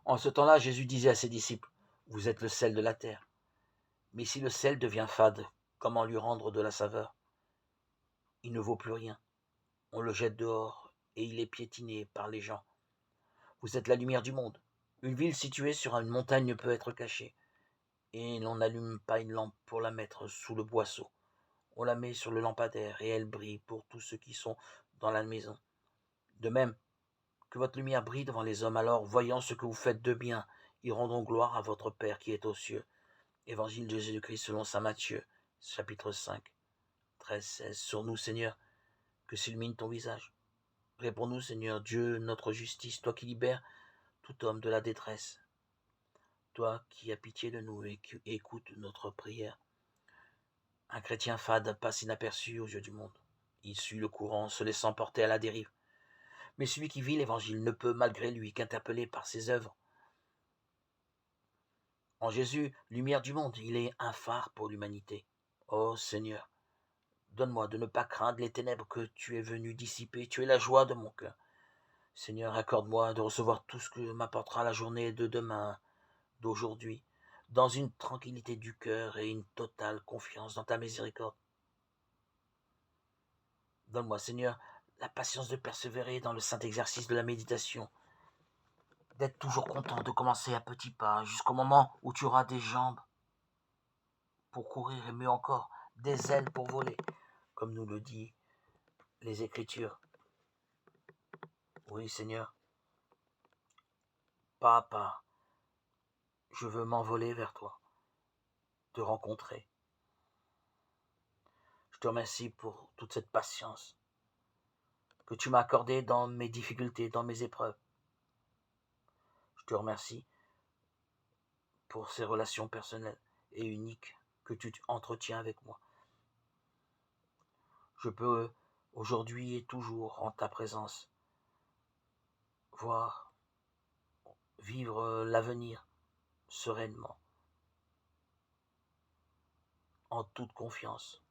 En ce temps-là, Jésus disait à ses disciples, « Vous êtes le sel de la terre. Mais si le sel devient fade, comment lui rendre de la saveur? Il ne vaut plus rien. On le jette dehors et il est piétiné par les gens. Vous êtes la lumière du monde. Une ville située sur une montagne ne peut être cachée. Et l'on n'allume pas une lampe pour la mettre sous le boisseau. On la met sur le lampadaire et elle brille pour tous ceux qui sont dans la maison. De même, que votre lumière brille devant les hommes, alors, voyant ce que vous faites de bien, ils rendront gloire à votre Père qui est aux cieux. » Évangile de Jésus-Christ selon saint Matthieu, chapitre 5, 13, 16. Sur nous, Seigneur, que s'illumine ton visage. Réponds-nous, Seigneur, Dieu, notre justice, toi qui libères tout homme de la détresse. Toi qui as pitié de nous et qui écoutes notre prière. Un chrétien fade passe inaperçu aux yeux du monde. Il suit le courant, se laissant porter à la dérive. Mais celui qui vit l'Évangile ne peut, malgré lui, qu'interpeller par ses œuvres. En Jésus, lumière du monde, il est un phare pour l'humanité. Ô Seigneur, donne-moi de ne pas craindre les ténèbres que tu es venu dissiper. Tu es la joie de mon cœur. Seigneur, accorde-moi de recevoir tout ce que m'apportera la journée de demain, d'aujourd'hui, dans une tranquillité du cœur et une totale confiance dans ta miséricorde. Donne-moi, Seigneur, la patience de persévérer dans le saint exercice de la méditation, d'être toujours content de commencer à petits pas jusqu'au moment où tu auras des jambes pour courir et mieux encore, des ailes pour voler, comme nous le dit les Écritures. Oui, Seigneur, pas à pas, je veux m'envoler vers toi, te rencontrer. Je te remercie pour toute cette patience que tu m'as accordée dans mes difficultés, dans mes épreuves. Je te remercie pour ces relations personnelles et uniques que tu entretiens avec moi. Je peux aujourd'hui et toujours en ta présence voir, vivre l'avenir sereinement, en toute confiance.